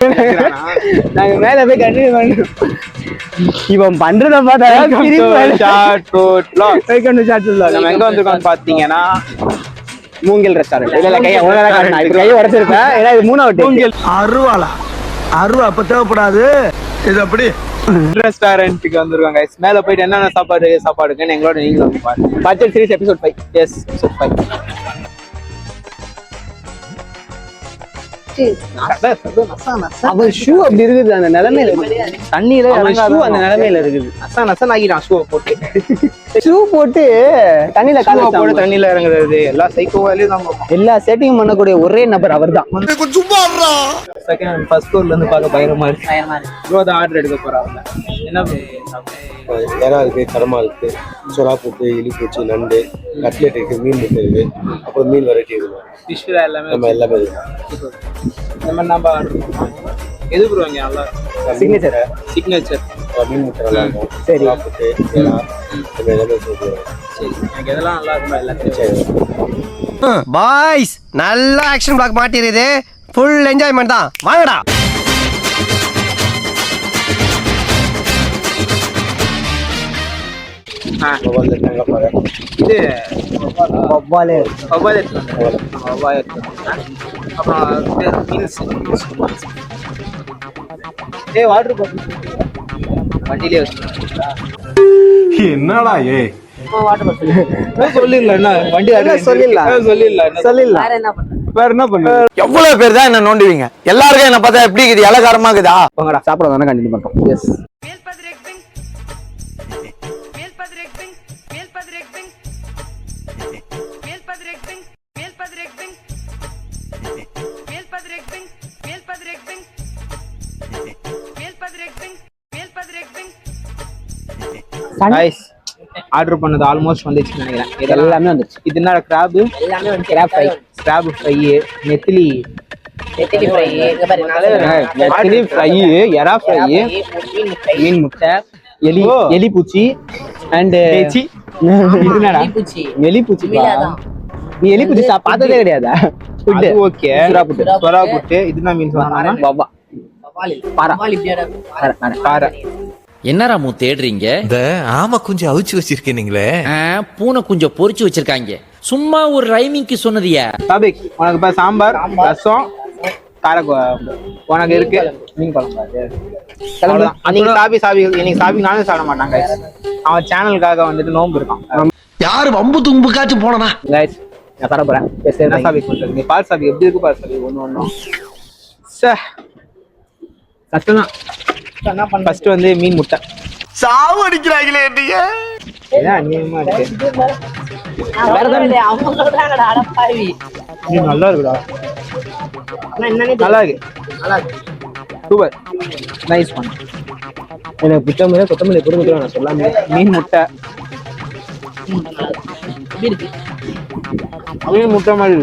நாங்க மேல போய் கண்டினியூ பண்ணோம். இவன் பண்றத பார்த்தா நம்ம எங்க வந்திருக்கோம் பாத்தீங்கன்னா மூங்கில் ரெஸ்டாரண்ட். இல்ல கையை கையை உடச்சிருப்பேன். ஏன்னா இது 3வது மூங்கில் அருவா அப்ப தேவைப்படாது. இது அப்படி ரெஸ்டாரண்ட்டுக்கு வந்திருக்கோம் கைஸ். மேல போயிட்டு என்னென்ன சாப்பாடுக்குன்னு எங்களோட நீங்களும் வந்து பாருங்க. Budget series episode 5. Yes episode 5. அவன் ஷூ அப்படி இருக்குது அந்த நிலைமையில. தண்ணியில ஷூ அந்த நிலைமையில இருக்குது. நசன் ஆகிட்டான் ஷூ போட்டு. ஷூ போட்டு தண்ணியில கால போட்டு தண்ணியில இறங்குறது எல்லா சைக்கோவாலையும் தான் எல்லா செட்டிங் பண்ணக்கூடிய ஒரே நபர் அவர் தான். செகண்ட் ஃபர்ஸ்ட் ஃப்ளோர்ல இருந்து பார்க்க பயங்கரமா இருக்கு. ப்ரோ தான் ஆர்டர் எடுக்க போறாங்க. என்ன இறா இருக்கு, கடமா இருக்கு, சொரா போட்டு, எலி பூச்சி, நண்டு, கட்லெட் இருக்கு, மீன் முட்டை இருக்கு, அப்புறம் மீன் வெரைட்டி இருக்கு. ஃபிஷ் எல்லாமே நம்ம எல்லாமே இருக்கு. நம்ம நம்ம எது ப்ரோ இங்க நல்லா சிக்னேச்சர் மீன் முட்டை நல்லா இருக்கும். சரி போட்டு இறா நம்ம எல்லாமே சொல்லுவோம். சரி எனக்கு எதெல்லாம் நல்லா இருக்குமா எல்லாத்தையும். பாய்ஸ் நல்லா ஆக்ஷன் பிளாக் மாட்டிருது. ஃபுல் என்ஜாய்மெண்ட் தான். வாங்கடா. இது வவ்வாலே அப்புறம் வாட்டர் பாட்டில் வண்டியிலே என்னடா வாட்டர் பாட்டில் சொல்லிடல. என்ன வண்டி சொல்லிடலாம். வேற என்ன பண்ணு. எவ்வளவு பேர் தான் என்ன நோண்டுவீங்க? எல்லாருக்கும் என்ன பார்த்தா எப்படி இருக்குது? இலகாரமா இருக்குதா? போங்கடா சாப்பிட தானே கண்டினியூ பண்றோம். எஸ் ஆர்டர் பண்ணது ஆல்மோஸ்ட் வந்துச்சு நினைக்கிறேன். இது எல்லாமே வந்துருச்சு. இது என்ன கிராப்? எல்லாமே வந்து கிராப் ஃப்ரை, நெத்திலி ஃப்ரை, எறா ஃப்ரை, மீன் முட்டை, எலி பூச்சி அண்ட் எலி பூச்சி. நீ எலி பூச்சி பார்த்ததே கிடையாதா? ஓகே. சொரா புட்டு. இதுதான் மீன் சொன்னாங்க. வவ்வா பாரா. என்னடா மூ தேடுறீங்க? இந்த ஆமா கொஞ்சம் அவிச்சு வச்சிருக்கீங்களே. பூனை கொஞ்சம் பொரிச்சு வச்சிருக்காங்க. சும்மா ஒரு ரைமிங்க்கு சொன்னதியா? சாபிக் உனக்கு இப்ப சாம்பார், ரசம், உனக்கு இருக்கு மீன் குழம்பு. இன்னைக்கு சாபி நானும் சாப்பிட மாட்டாங்க. அவன் சேனலுக்காக வந்துட்டு நோம்பு இருக்கான். யாரு வம்பு தும்புக்காச்சும் போனா கைஸ் நான் தர போறேன். என்ன சாபி பண்றது? நீ பால் சாபி எப்படி இருக்கு? பால் சாபி ஒன்னும் கஷ்டம்தான். ஃபர்ஸ்ட் வந்து மீன் முட்டை. சாவு அடிக்கிறாங்களே நீங்க. அநியாயமா இருக்கு. நல்லா இருக்குடா. நல்லா இருக்கு. சூப்பர் நைஸ் பண்ண. எனக்கு பிடிச்ச மாதிரி கொத்தமல்லி பொறுமை நான் சொல்லாம. மீன் முட்டை. மீன் முட்டை மாதிரி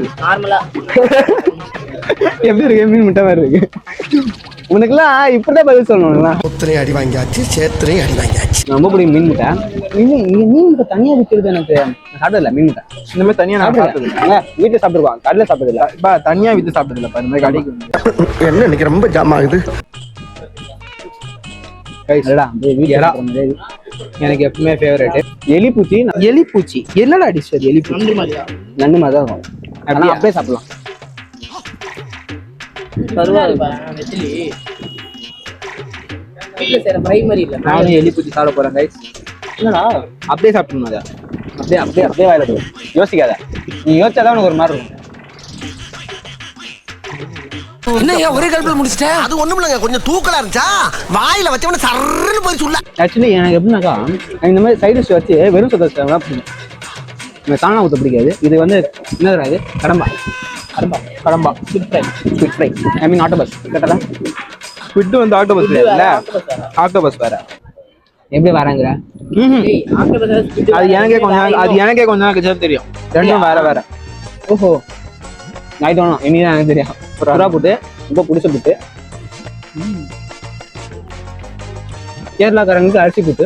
எப்படி இருக்கு? மீன் முட்டை மாதிரி இருக்கு. உனக்குலாம் இப்படிதான் பதில் சொல்லணும்ல. ஒத்தனையும் அடி வாங்கியாச்சு, சேத்தனையும் அடி வாங்கியாச்சு. ரொம்ப பிடிக்கும் மீன் முட்டை. மீன் முட்டை தனியா விற்கிறது எனக்கு சாப்பிடல. மீன் முட்டை இந்த மாதிரி தனியா நான் சாப்பிட்டது இல்லை. வீட்டுல சாப்பிட்டுருவாங்க, கடையில சாப்பிட்டது இல்லை. தனியா வித்து சாப்பிட்டது இல்லை. இந்த மாதிரி கடைக்கு என்ன இன்னைக்கு ரொம்ப ஜாம் ஆகுது. எனக்கு எப்பவுமே ஃபேவரட் எலி பூச்சி. என்னடா டிஷ் அது? எலி பூச்சி நண்டு மாதிரி தான் இருக்கும். அப்படியே சாப்பிடலாம். நானும் எலி பூச்சி சாப்பிட போறேன் கைஸ். என்னடா அப்படியே சாப்பிடணும். அதை அப்படியே வாயில போடு. யோசிக்காத. நீ யோசிச்சாதான் உனக்கு ஒரு மாதிரி இருக்கும். என்ன ஒரே கல்பல முடிச்சிட்டேன்? அது ஒண்ணும் இல்லங்க, கொஞ்சம் தூக்கலா இருந்துச்சா வாயில வச்சவன சர்ன்னு போய் சொல்ல. ஆக்சுவலி எனக்கு எப்படின்னாக்கா இந்த மாதிரி சைடு டிஷ் வச்சு வெறும் சொத்தை பிடிக்கும். எனக்கு சாணம் ஊற்ற பிடிக்காது. இது வந்து என்னதுடா? இது கடம்பா ஸ்குவிட் ஃப்ரை. ஐ மீன் ஆக்டோபஸ். கரெக்டா? ஸ்குவிட் வந்து ஆக்டோபஸ் இல்ல, ஆக்டோபஸ் வேற. எப்படி வராங்கற? அது எனக்கே கொஞ்ச நாள் கழிச்சு தெரியும். ரெண்டும் வேற. ஓஹோ, ஐ டோன்ட் நோ. இனிதான் எனக்கு தெரியும். புறா புட்டு ரொம்ப பிடிச்ச புட்டு. கேரளாக்காரங்களுக்கு அரிசி புட்டு.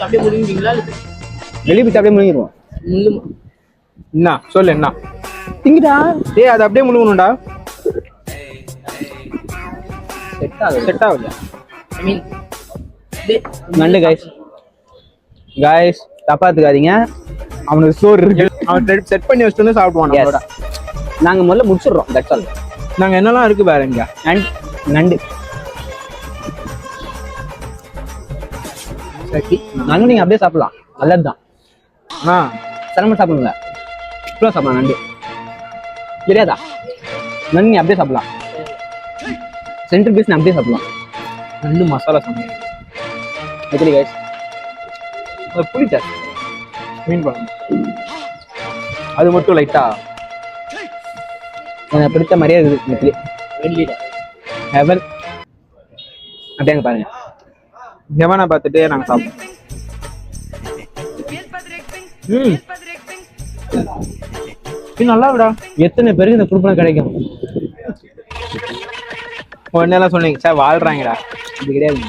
அப்படியே முழுங்கிடுவோம். என்ன சொல்லு என்ன திங்கிட்டா ஏய் அது அப்படியே முழுங்கணும்டா. செட் ஆகுது. I நண்டு கைஸ் தப்பா எடுத்துக்காதீங்க. அவனுக்கு சோறு இருக்கு. அவன் செட் பண்ணி வச்சுட்டு வந்து சாப்பிடுவான் நம்மளோட. நாங்க முதல்ல முடிச்சிடுறோம். That's all. நாங்க என்னெல்லாம் இருக்கு பாரு இங்க. நண்டு நண்டு நீங்க அப்படியே சாப்பிடலாம். நல்லதுதான். சிரமம் சாப்பிடுங்க. இப்படிலாம் சாப்பிடலாம். நண்டு தெரியாதா? நண்டு நீ அப்படியே சாப்பிடலாம். சென்ட்ரல் பீஸ் நீ அப்படியே சாப்பிடலாம். நண்டு மசாலா சமையல் எப்படி கைஸ்? புளிச்சா மீன் குழம்பு அது மட்டும் லைட்டா எனக்கு பிடிச்ச மாதிரியே இருக்குது. ஹெவன் அப்படியே பாருங்க. ஹெவனை பார்த்துட்டு நாங்கள் சாப்பிடுவோம். இது நல்லா விடா. எத்தனை பேருக்கு இந்த குடுப்பம் கிடைக்கும்? ஒன்னெல்லாம் சொன்னீங்க சார் வாழ்றாங்கடா. இது கிடையாது.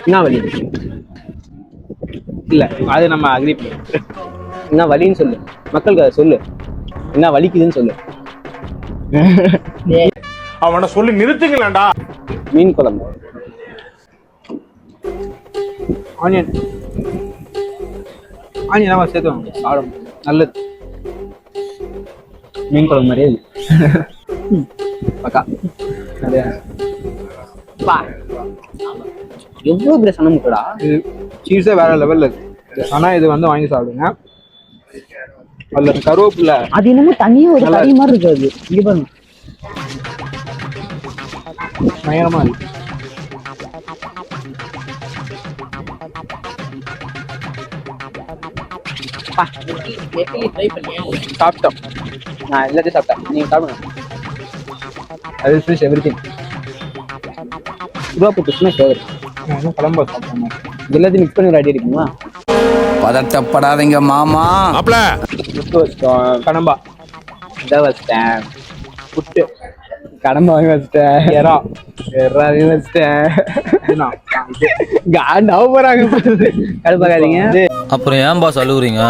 என்ன வலி? இல்ல அது நம்ம அக்ரி. என்ன வலின்னு சொல்லு. மக்களுக்கு அதை சொல்லு. என்ன வலிக்குதுன்னு சொல்லு. அவனை சொல்லி நிறுத்துங்களேன்டா. மீன் குழம்பு ஆனியன் நம்ம சேர்த்துவாங்க. சாப்பிடும் நல்லது. மீன் குழம்பு மாதிரியே இது. பக்கா எவ்வளவு பெரிய சனம் முட்டடா. இது சீஸே வேற லெவல்ல இருக்கு. ஆனா இது வந்து வாங்கி சாப்பிடுங்க. அதுல கருவேப்பிலை அது என்னமோ தனியா ஒரு கறி மாதிரி இருக்காது. இங்க பாருங்க பயங்கரமா இருக்கு. சாப்பிட்டோம். நான் எல்லாத்தையும் சாப்பிட்டேன். நீங்க சாப்பிடுங்க. அது ஃபிஷ் எவ்ரிதிங். ரூபா போட்டுச்சுன்னா ஃபேவர். நான் குழம்பு சாப்பிட்டேன். எல்லாத்தையும் மிக்ஸ் பண்ணி ரெடி அடிக்குமா? பதட்டப்படாதீங்க மாமா. கடம்பா இதை வச்சிட்டேன். புட்டு கடம்பை வாங்கி வச்சிட்டேன். எறாவையும் வச்சிட்டேன். காண்டாவ போறாங்க. கடுப்பாக்காதீங்க. அப்புறம் ஏன் பாஸ் அழுகுறீங்க?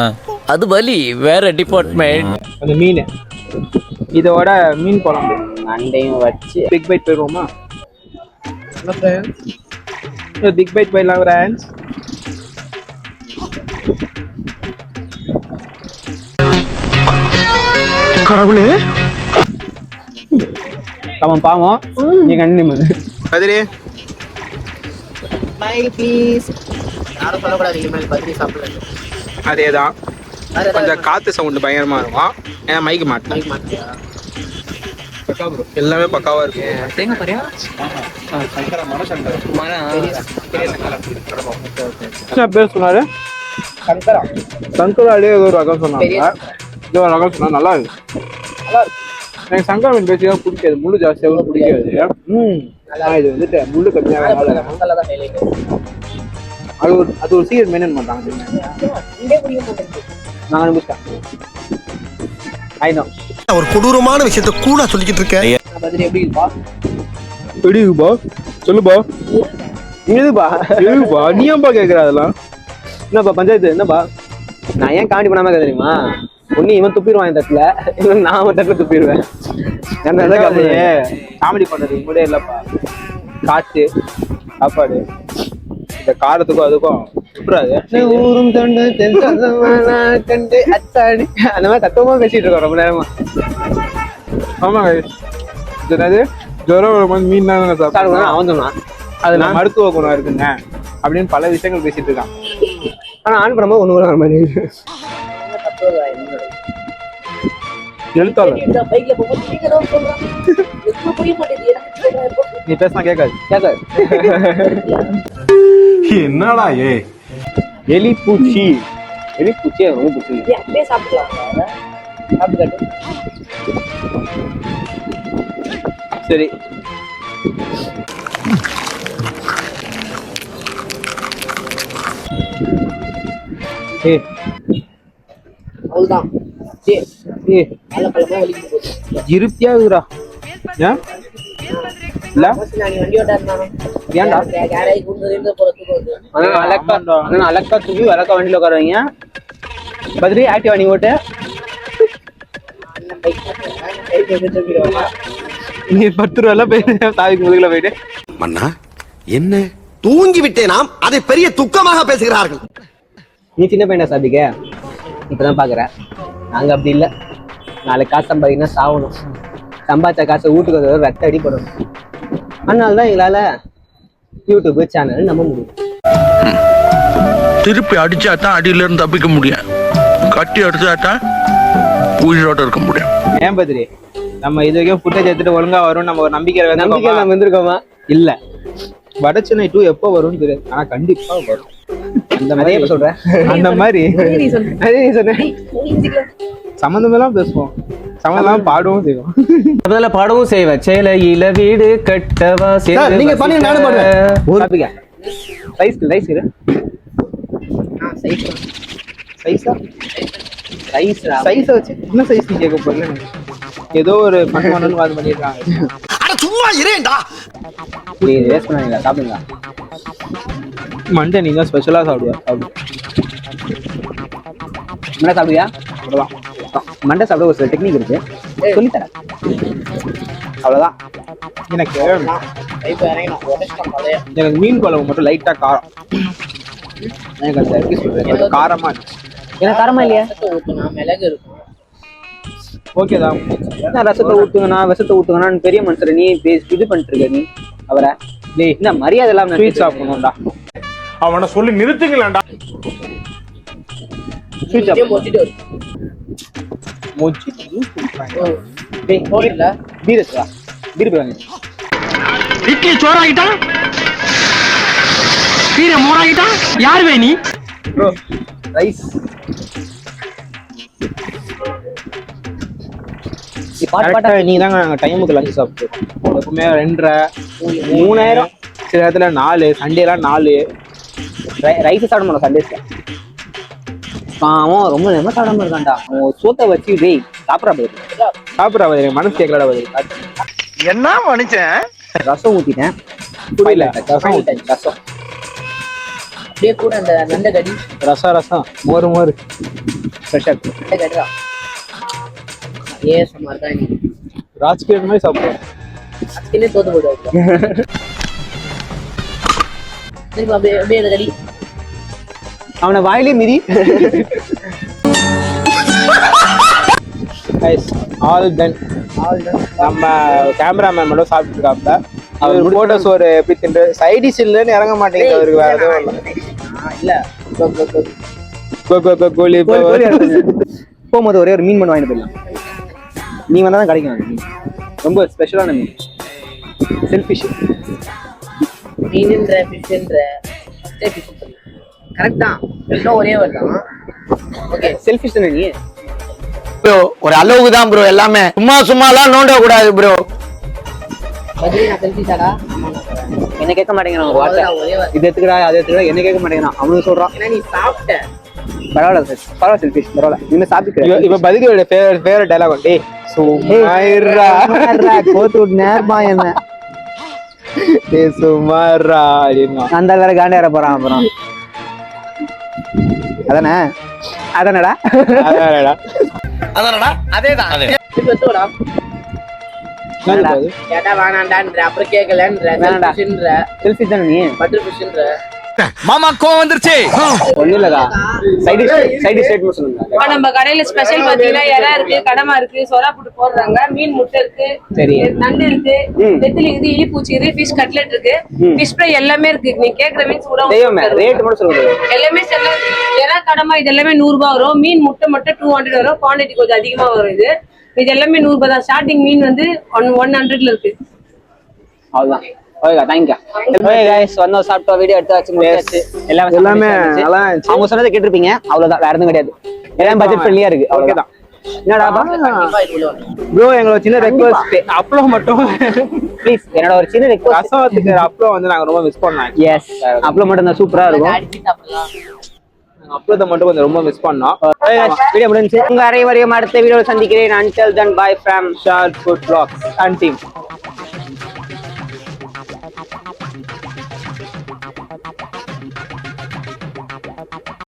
அது வலி வேற டிபார்ட்மெண்ட். அந்த மீன் இதோட மீன் குழம்பு நண்டையும் வச்சு பிக் பைட் போயிடுவோமா? பிக் பைட் போயிடலாம் ஃப்ரெண்ட்ஸ். கடவுளே அவன் பாவம். நீ கண்டினியூ பண்ணு. பதிரி அதேதான். கொஞ்சம் காத்து சவுண்டு பயங்கரமா இருக்கும். ஏன்னா மைக்கு மாட்டேன். எல்லாமே பக்காவா இருக்கு. என்ன பேர் சொன்னாரு? சங்கரா அடியே ஒரு ரகம் சொன்னாங்க. இது ஒரு ரகம் சொன்னா நல்லா இருக்கு. எனக்கு சங்கரா மீன் பேசிக்காக பிடிக்காது. முள்ளு ஜாஸ்தியாக பிடிக்காது. இது வந்துட்டு முள்ளு கம்மியாக அது ஒரு சீக்கிரம் மெயின்டைன் பண்றாங்க. நான் அனுப்பிச்சிட்டேன். ஒரு கொடூரமான விஷயத்த கூட சொல்லிக்கிட்டு இருக்கேன். எப்படிப்பா சொல்லுப்பா. எதுப்பா நீ ஏன்பா கேட்குற அதெல்லாம்? என்னப்பா பஞ்சாயத்து? என்னப்பா நான் ஏன் காமெடி பண்ணாம தெரியுமா? ஒண்ணு இவன் துப்பிடுவான் இந்த தட்டுல, இவன் நான் அவன் தட்டுல துப்பிடுவேன். காமெடி பண்றது கூட இல்லப்பா. காட்டு சாப்பாடு இந்த காரத்துக்கும் அதுக்கும் சுற்றுறாது. ஊரும் தொண்டு கண்டு அத்தாடி அந்த மாதிரி தத்துவமா பேசிட்டு இருக்கோம் ரொம்ப நேரமா. ஆமாங்க. என்னது ஜுரம் வரும்போது மீன் தான் சாப்பிடுவேன். அவன் சொன்னான் அதுல மருத்துவ குணம் இருக்குங்க அப்படின்னு பல விஷயங்கள் பேசிட்டு இருக்கான். ஆனா ஆன் பண்ணும்போது ஒண்ணு கூட வர மாதிரி எழுத்தாளர் நீ பேசினா கேட்காது. என்னடா ஏ எலிப்பூச்சி. எலிப்பூச்சி ரொம்ப பிடிச்சி. சரி இருப்பியா இருக்குடா. ஏன் இல்ல ஏன்டா அலக்கா தூக்கி அலக்கா வண்டியில உட்காருவீங்க பதிரி ஆக்டிவா நீ ஓட்டு நீ 10 ரூபாய்ல போயிட்டு சாவிக்கு முதுகுல போயிட்டு மன்னா என்ன தூங்கி விட்டேனாம் அதை பெரிய துக்கமாக பேசுகிறார்கள். நீ சின்ன பையனா சாப்பிக்க இப்பதான் பாக்குற நாங்க அப்படி இல்ல நாளைக்கு காசு சம்பாதிக்கணும் சாவணும் சம்பாதிச்ச காசை வீட்டுக்கு வந்து ரத்த அடிப்படணும் அதனாலதான் எங்களால யூடியூப் சேனல் நம்ப முடியும். திருப்பி அடிச்சா தான் அடியில இருந்து தப்பிக்க முடியும், கட்டி அடிச்சா தான் உயிரோட இருக்க முடியும். ஏன் பதிரி நம்ம இது வரைக்கும் ஃபுட்டேஜ் எடுத்துட்டு ஒழுங்கா வரும் நம்ம ஒரு நம்பிக்கை நம்ம வந்திருக்கோமா இல்ல. வடச்சென்னை 2 எப்போ வரும்னு தெரியாது, ஆனா கண்டிப்பா வரும். அந்த மாதிரி சொல்றேன் அந்த மாதிரி நீ சொன்ன சம்மந்தமெல்லாம் பேசுவோம், சம்மந்தம் பாடவும் செய்வோம். முதல்ல பாடவும் செய்வேன் சேலையில வீடு கட்டவா நீங்க பண்ணி நானும் பாடுவேன். ரைஸ் இரு சைஸா சைஸை வச்சு என்ன சைஸ் கேட்க போறல ஏதோ ஒரு பண்ணணும்னு வாது பண்ணிருக்காங்க. அட சும்மா இரேண்டா வேஸ்ட் பண்ணாதீங்க சாப்பிடுங்க. மண்டே நீங்க ஸ்பெஷலா சாப்பிடுவா மண்டை சாப்பிடுவியா? மண்டை சாப்பிட ஒரு சில டெக்னிக் இருக்கு சொல்லித்தரேன் அவ்வளவுதான். எனக்கு மீன் குழம்பு மட்டும் லைட்டா காரம் எனக்கு அந்த எப்படி சொல்றேன் காரமா இருக்கு. ஏன்னா காரமா இல்லையா? ஓகேதான். ரசத்தை ஊத்துங்கண்ணா விஷத்தை ஊத்துங்கண்ணான்னு பெரிய மனுஷரை நீ இது பண்ணிட்டு இருக்க நீ அவரை என்ன மரியாதை இல்லாம ஸ்வீட் சாப்பிடணும்டா. அவனை சொல்லி நிறுத்துங்களேன்டா. ஸ்வீட் சாப்பிடணும். இட்லி சோறாகிட்டான், கீரை மோராகிட்டான், யார் வேணி ரைஸ் நீ தாங்க நாங்கள் டைமுக்கு லஞ்ச் சாப்பிடுவோம். எப்பவுமே 2:30 3,000 சில இடத்துல 4 சண்டேலாம் 4 ரைஸ் சாப்பிட மாட்டோம் சண்டேஸ்ல. அவன் ரொம்ப நேரமா சாப்பிடாம இருக்கான்டா. அவன் சோத்தை வச்சு டேய் சாப்பிட்றா சாப்பிட்றா மனசு கேட்கலடா பதில். என்ன மனுஷன் ரசம் ஊத்திட்டேன் புரியல. ரசம் ஊட்டேன் ரசம் அப்படியே கூட அந்த நண்டை கடி ரசம் மோர் ஃப்ரெஷ்ஷாக கடிடா ராஜ்கிரண் மாதிரி சாப்பிடுவோம். தோத்து போயிடுவாங்க. அவனை வாயிலே மிதி. All done. நம்ம கேமராமேன் மட்டும் சாப்பிட்டு இருக்காப்ல. அவர் போட்டோஸ் ஒரு எப்படி தின்று சைடிஷ் இல்லைன்னு இறங்க மாட்டேங்குது அவருக்கு. வேற எதுவும் இல்ல கோழி போகும்போது ஒரே ஒரு மீன் பண்ண வாங்கிட்டு போயிடலாம். நீ வந்தா தான் கிடைக்கும். ரொம்ப ஸ்பெஷலான மீன். செல்ஃபிஷ் மீன்ன்ற ஃபிஷ்ன்ற கரெக்ட் தான். இன்னும் ஒரே ஒரு தான். ஓகே செல்ஃபிஷ் தானே நீ? ப்ரோ ஒரு அளவுக்கு தான் ப்ரோ, எல்லாமே சும்மாலாம் நோண்ட கூடாது ப்ரோ. என்ன கேட்க மாட்டேங்கிறான். இது எடுத்துக்கடா அது எடுத்துக்கடா என்ன கேட்க மாட்டேங்கிறான். அவனுக்கு சொல்றான் நீ சாப்பிட்ட பரவாயில்ல பரவாயில்ல செல்ஃபிஷ் பரவாயில்ல நீங்க சாப்பிட்டு. இப்ப பதிலோட ஃபேவரட் டயலாக் வந்து சுமாரா கோத்து நேர்மா என்ன சுமாரா அந்த வேற காண்டியார போறான். அப்புறம் அதானே அதானடா அதானடா அதேதான். அப்புறம் கேட்கலன்ற செல்ஃபி தானே நீ பட்டர் ஃபிஷ்ன்ற மாமா கோவம் வந்துருச்சு. ஒண்ணும் இல்லடா சைடு ஸ்டேட்மெண்ட் சொல்லுங்க. நம்ம கடையில ஸ்பெஷல் பாத்தீங்கன்னா எறா இருக்கு, கடமா இருக்கு, சொரா புட்டு போடுறாங்க, மீன் முட்டை இருக்கு, நண்டு இருக்கு, நெத்திலி இருக்கு, இலிப்பூச்சி இருக்கு, ஃபிஷ் கட்லெட் இருக்கு, ஃபிஷ் ஃப்ரை எல்லாமே இருக்கு. நீ கேக்குற மீன்ஸ் கூட ரேட் மட்டும் சொல்லுங்க. எல்லாமே எறா கடமா இது எல்லாமே 100 ரூபாய் வரும். மீன் முட்டை மட்டும் 200 வரும். குவான்டிட்டி கொஞ்சம் அதிகமா வரும். இது எல்லாமே 100 ரூபாய் தான். ஸ்டார்டிங் மீன் வந்து 100ல இருக்கு. அவ்வளவுதான். Okay thank you. Okay guys வந்தோம் சாப்பிட்டோம் வீடியோ எடுத்தாச்சு முடிச்சாச்சு. எல்லாமே நல்லா இருந்துச்சு. அவங்க சொன்னதை கேட்டிருப்பீங்க. அவ்வளவுதான் வேற எதுவும் கிடையாது. எல்லாம் பட்ஜெட் ஃப்ரெண்ட்லியா இருக்கு. அவ்வளவுதான். என்னடா ப்ரோ எங்களோட சின்ன ரெக்வெஸ்ட் அப்ளோ மட்டும் ப்ளீஸ் என்னோட ஒரு சின்ன ரெக்வெஸ்ட். ரசத்துக்கு அப்ளோ வந்து நாங்க ரொம்ப மிஸ் பண்ணோம். எஸ் அப்ளோ மட்டும் தான் சூப்பரா இருக்கும். அப்ளோத மட்டும் கொஞ்சம் ரொம்ப மிஸ் பண்ணோம். வீடியோ முடிஞ்சு உங்க அனைவரையும் அடுத்த வீடியோவில் சந்திக்கிறேன். until then bye from Short Food Vlogs and team.